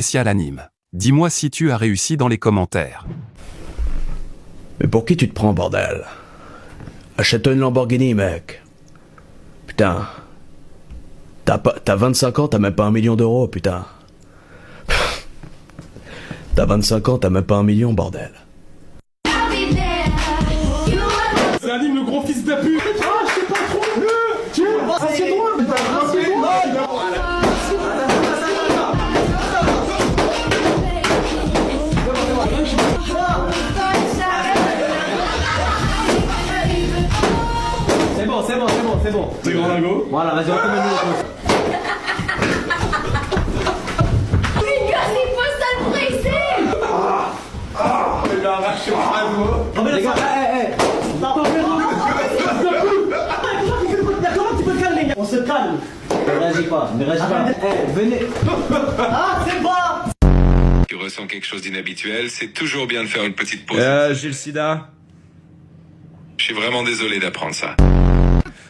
spécial anime. Dis-moi si tu as réussi dans les commentaires. Mais pour qui tu te prends, bordel? Achète-toi une Lamborghini, mec. Putain. T'as 25 ans, t'as même pas 1 million d'euros, putain. T'as 25 ans, t'as même pas 1 million, bordel. C'est Anime, le gros fils de pute. Ah, je sais pas trop. Assieds-toi. C'est bon. C'est grand lingot. Voilà, vas-y, on te met Les gars, c'est pas ça le vrai ici. Il a arraché mon lingot. Les gars, comment tu peux te calmer? On se calme. Ne réagis pas, ne réagis pas. Venez. Ah, c'est bon. Tu ressens quelque chose d'inhabituel, c'est toujours bien de faire une petite pause. J'ai le sida. Je suis vraiment désolé d'apprendre ça.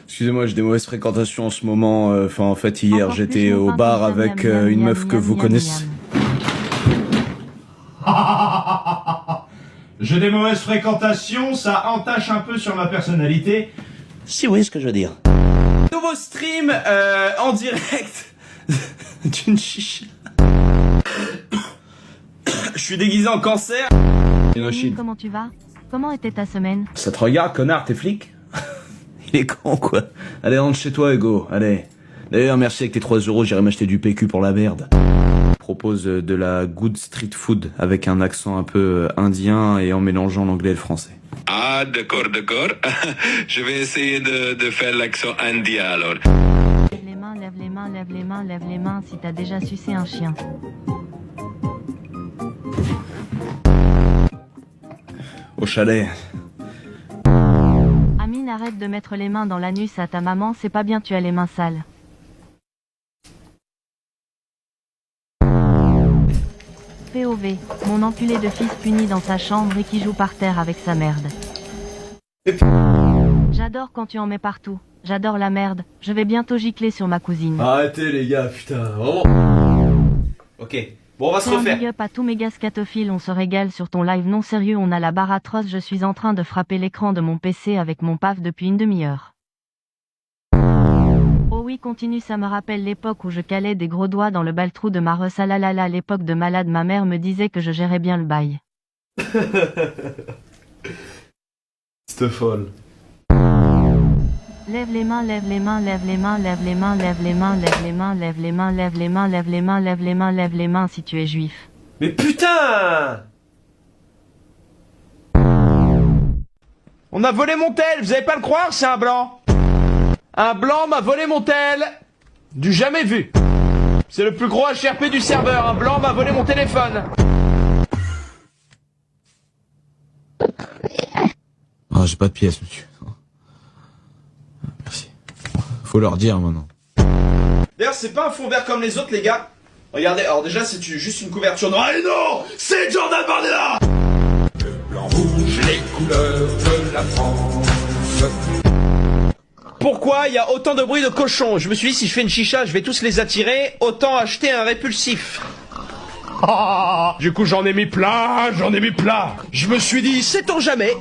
Excusez-moi, j'ai des mauvaises fréquentations en ce moment. Enfin, en fait, hier, j'étais au bar avec une meuf que vous connaissez. J'ai des mauvaises fréquentations, ça entache un peu sur ma personnalité. Si vous voyez ce que je veux dire. Nouveau stream en direct d'une chicha. Je suis déguisé en cancer. Comment tu vas? Comment était ta semaine? Ça te regarde, connard, t'es flic? Il est con, quoi. Allez, rentre chez toi, Hugo, allez. D'ailleurs, merci avec tes 3 euros, j'irai m'acheter du PQ pour la merde. Je propose de la good street food avec un accent un peu indien et en mélangeant l'anglais et le français. Ah, d'accord. Je vais essayer de faire l'accent indien alors. Lève les mains, lève les mains, lève les mains, lève les mains si t'as déjà sucé un chien. Au chalet. Amine, arrête de mettre les mains dans l'anus à ta maman, c'est pas bien, tu as les mains sales. POV, mon enculé de fils puni dans sa chambre et qui joue par terre avec sa merde. J'adore quand tu en mets partout. J'adore la merde. Je vais bientôt gicler sur ma cousine. Arrêtez, les gars, putain, vraiment. Ok, bon, on va se Fais un refaire. big up à tous mes gars scatophiles, on se régale sur ton live non sérieux, on a la barre atroce, je suis en train de frapper l'écran de mon PC avec mon paf depuis une demi-heure. Oh oui, continue, ça me rappelle l'époque où je calais des gros doigts dans le baltrou de ma ressalalala, l'époque de malade, ma mère me disait que je gérais bien le bail. C'est folle. Lève les mains, lève les mains, lève les mains, lève les mains, lève les mains, lève les mains, lève les mains, lève les mains, lève les mains, lève les mains, lève les mains si tu es juif. Mais putain! On a volé mon tel, vous allez pas le croire, c'est un blanc. Un blanc m'a volé mon tel. Du jamais vu. C'est le plus gros HRP du serveur, un blanc m'a volé mon téléphone. Ah, j'ai pas de pièces, monsieur. Merci. Faut leur dire maintenant. D'ailleurs, c'est pas un fond vert comme les autres, les gars. Regardez, alors déjà, c'est juste une couverture noire. Et non, c'est Jordan Bardella. Le blanc rouge, les couleurs de la France. Pourquoi il y a autant de bruit de cochons? Je me suis dit, si je fais une chicha, je vais tous les attirer. Autant acheter un répulsif. Du coup, j'en ai mis plein. Je me suis dit, sait-on jamais.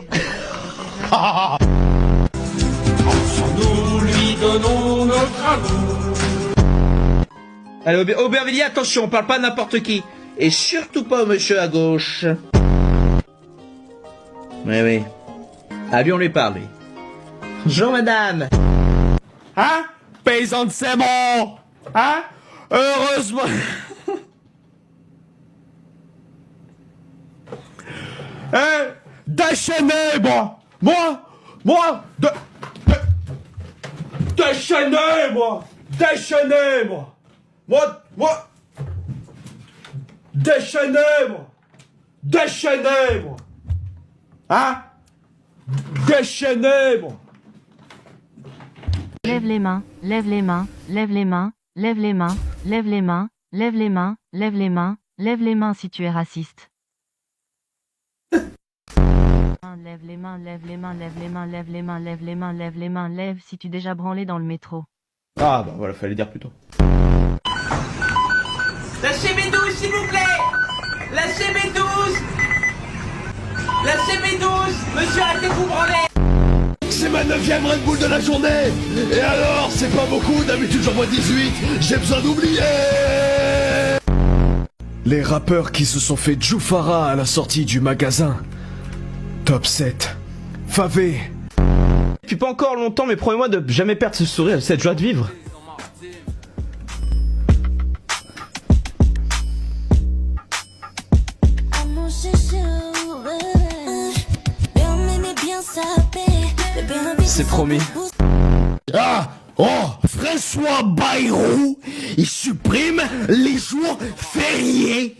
Nous lui donnons notre amour. Allez, Aubervilliers, attention, on parle pas à n'importe qui. Et surtout pas au monsieur à gauche. Oui. Ah, lui, on lui parle, lui. Bonjour, madame. Hein? Paysan de Sémon. Hein? Heureusement. Déchaînez-moi. Déchaînez-moi. Déchaînez-moi. Hein? Déchaînez-moi. Lève les mains, lève les mains, lève les mains, lève les mains, lève les mains, lève les mains, lève les mains, lève les mains si tu es raciste. Lève les mains, lève les mains, lève les mains, lève les mains, lève les mains, lève les mains, lève si tu déjà branlé dans le métro. Ah bah voilà, fallait dire plus tôt. Lâchez mes douches, s'il vous plaît. CB12. Monsieur, arrêtez-vous branler. C'est ma 9ème Red Bull de la journée. Et alors, c'est pas beaucoup, d'habitude j'en vois 18. J'ai besoin d'oublier. Les rappeurs qui se sont fait Djoufara à la sortie du magasin. Top 7. Favé. Depuis pas encore longtemps, mais promets-moi de jamais perdre ce sourire, cette joie de vivre. C'est promis. Ah, oh, François Bayrou, il supprime les jours fériés.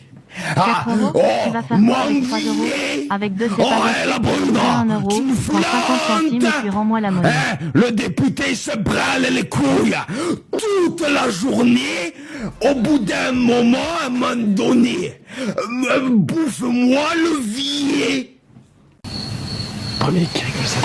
Ah, 4 euros, tu vas faire quoi avec 3 euros? Avec 2 c'est oh, la Bruna, 1 euro, tu me prends 50 centimes et puis rends-moi la monnaie. Le député se brûle les couilles toute la journée. Au bout d'un moment, à un moment donné, bouffe-moi le billet. Premier qui rigole ça.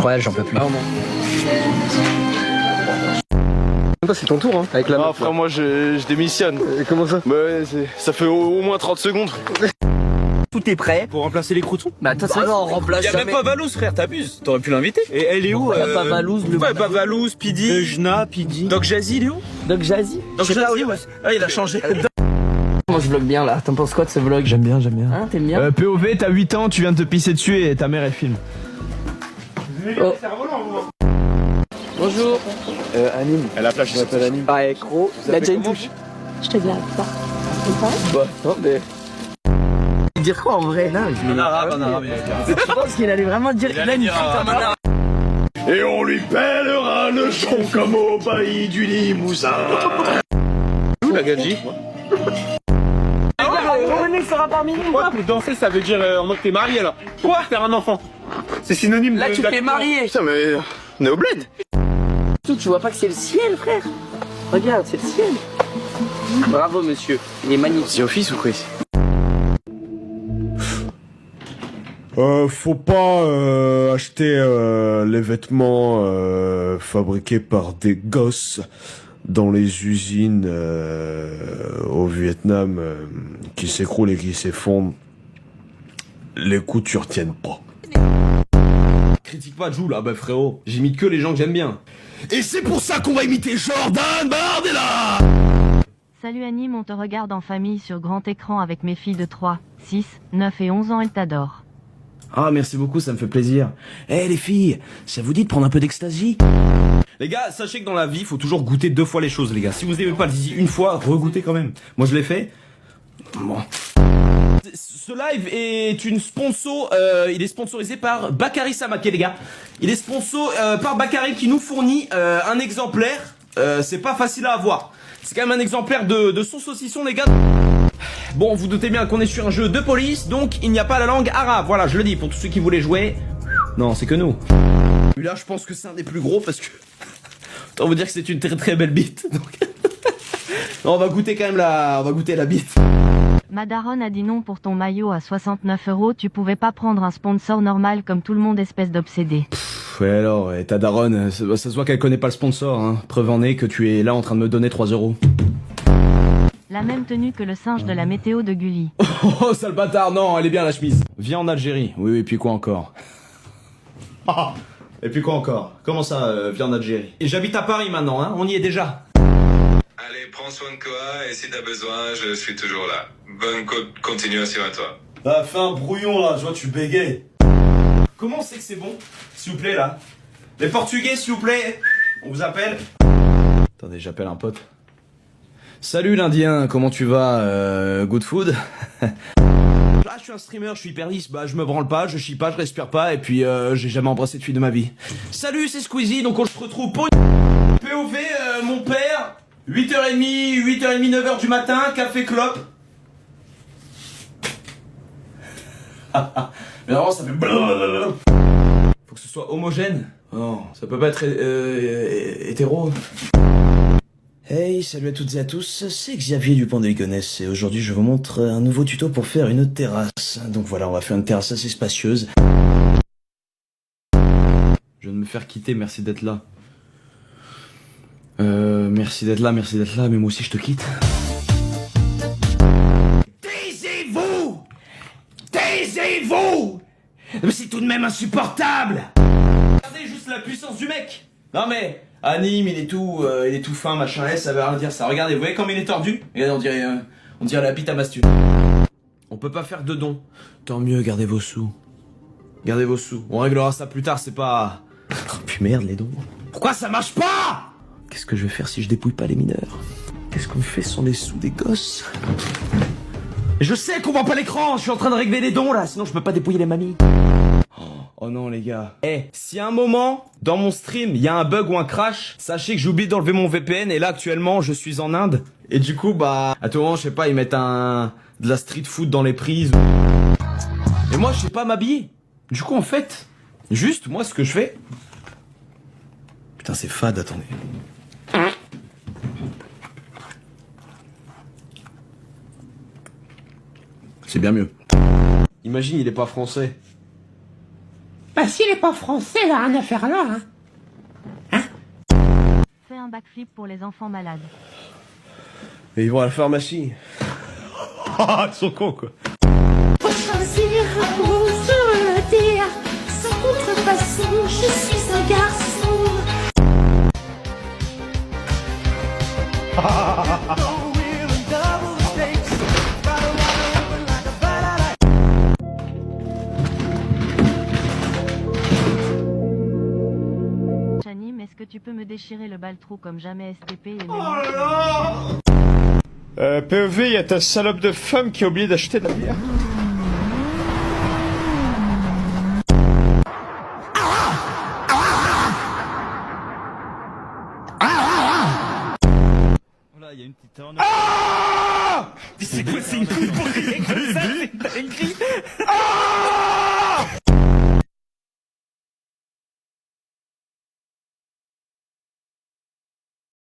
Royal, j'en peux plus. C'est ton tour, hein, avec la Ah, meuf, frère, moi je démissionne. comment ça? Bah ouais, ça fait au moins 30 secondes. Tout est prêt. Pour remplacer les croutons. Bah attends, c'est on remplace Y'a même pas Valouz, frère, t'abuses. T'aurais pu l'inviter. Et elle est où? pas Valouz, le Ouais, pas Valouz, Pidi. Jna, Pidi. Doc Jazzy, il est où? Doc Jazzy. Doc Jazzy, ouais. Ah, il a changé. Moi je vlog bien là, t'en penses quoi de ce vlog? J'aime bien. Hein, t'aimes bien? POV, t'as 8 ans, tu viens de te pisser dessus et ta mère elle filme. Oh. Bonjour. Anime. Elle a plage, je m'appelle Anime. Ouais, gros, il a déjà une touche. Je te dirai pas. Bah, non, mais. Dire quoi en vrai? Là, En arabe. je pense qu'il allait vraiment dire. Il a une flûte en arabe. Et on lui pèlera le son comme au bailli du Limousin. Où la Gadji? Revenez sera parmi nous. Quoi, pour danser, ça veut dire en mode que t'es marié là. Quoi? Faire un enfant. C'est synonyme de. Là, tu t'es marié. Putain, mais. On est au bled. Tu vois pas que c'est le ciel, frère? Regarde, c'est le ciel. Bravo, monsieur. Il est magnifique. C'est office ou quoi ici? Faut pas acheter les vêtements fabriqués par des gosses dans les usines au Vietnam qui s'écroulent et qui s'effondrent. Les coutures tiennent pas. Critique pas Jou là, bah frérot. J'imite que les gens que j'aime bien. Et c'est pour ça qu'on va imiter Jordan Bardella. Salut Anime, on te regarde en famille sur grand écran avec mes filles de 3, 6, 9 et 11 ans, elles t'adorent. Ah, merci beaucoup, ça me fait plaisir. Eh les filles, ça vous dit de prendre un peu d'ecstasy? Les gars, sachez que dans la vie, faut toujours goûter 2 fois les choses, les gars. Si vous aimez pas le zizi une fois, regoutez quand même. Moi, je l'ai fait. Bon. Ce live est une sponsor, il est sponsorisé par Bakary Samaké, les gars. Il est sponsor par Bakary qui nous fournit un exemplaire. C'est pas facile à avoir. C'est quand même un exemplaire de son saucisson, les gars. Bon, vous doutez bien qu'on est sur un jeu de police, donc il n'y a pas la langue arabe. Voilà, je le dis pour tous ceux qui voulaient jouer. Non, c'est que nous. Là, je pense que c'est un des plus gros parce que... Autant vous dire que c'est une très très belle bite. Donc... non, on va goûter quand même la bite. Madaron a dit non pour ton maillot à 69 euros, tu pouvais pas prendre un sponsor normal comme tout le monde, espèce d'obsédé. Ouais alors, ta daronne, ça se voit qu'elle connaît pas le sponsor, hein. Preuve en est que tu es là en train de me donner 3 euros. La même tenue que le singe de la météo de Gulli. Oh, sale bâtard, non, elle est bien la chemise. Viens en Algérie. Oui, et puis quoi encore? Et puis quoi encore? Comment ça, viens en Algérie? Et j'habite à Paris maintenant, hein, on y est déjà. Allez, prends soin de toi et si t'as besoin, je suis toujours là. Bonne continuation à toi. Bah, fais un brouillon là, je vois, tu bégayes. Comment c'est que c'est bon? S'il vous plaît, là. Les Portugais, s'il vous plaît. On vous appelle. Attendez, j'appelle un pote. Salut l'Indien, comment tu vas? Good food? Là, je suis un streamer, je suis hyper lisse, bah je me branle pas, je chie pas, je respire pas, et puis j'ai jamais embrassé de fille de ma vie. Salut, c'est Squeezie, donc on se retrouve pour une POV, mon père, 8h30, 9h du matin, café clope. Mais vraiment, ça fait blablabla. Faut que ce soit homogène. Non, ça peut pas être hétéro. Hey, salut à toutes et à tous, c'est Xavier Dupont de Ligonnès et aujourd'hui je vous montre un nouveau tuto pour faire une terrasse. Donc voilà, on va faire une terrasse assez spacieuse. Je viens de me faire quitter, merci d'être là. Merci d'être là, mais moi aussi je te quitte. Taisez-vous! Taisez-vous! Mais c'est tout de même insupportable! Regardez juste la puissance du mec. Non mais, anime, il est tout fin, machin, ça veut rien dire ça. Regardez, vous voyez comme il est tordu? Regardez, on dirait la bite à Mastu. On peut pas faire de dons. Tant mieux, gardez vos sous. Gardez vos sous. On réglera ça plus tard, c'est pas... Oh, puis merde, les dons. Pourquoi ça marche pas? Qu'est-ce que je vais faire si je dépouille pas les mineurs? Qu'est-ce qu'on fait sans les sous des gosses? Je sais qu'on voit pas l'écran, je suis en train de régler les dons là, sinon je peux pas dépouiller les mamies. Oh non les gars. Si à un moment, dans mon stream, il y a un bug ou un crash, sachez que j'ai oublié d'enlever mon VPN et là actuellement je suis en Inde. Et du coup bah, à tout moment, je sais pas, ils mettent de la street food dans les prises. Et moi je sais pas m'habiller. Du coup en fait, juste moi ce que je fais... Putain, c'est fade, attendez. C'est bien mieux. Imagine, il est pas français. Bah s'il est pas français, il a rien à faire là, hein. Fais un backflip pour les enfants malades. Mais ils vont à la pharmacie. Ils sont cons quoi. Pour choisir un mot, je veux le dire. Sans contrefaçon, je suis un garçon. Chanim, est-ce que tu peux me déchirer le bal-trou comme jamais STP et PEV, il y a ta salope de femme qui a oublié d'acheter de la bière. Voilà, il y a une petite... Ah! C'est quoi, c'est une crie pour crier comme ça? T'as une crie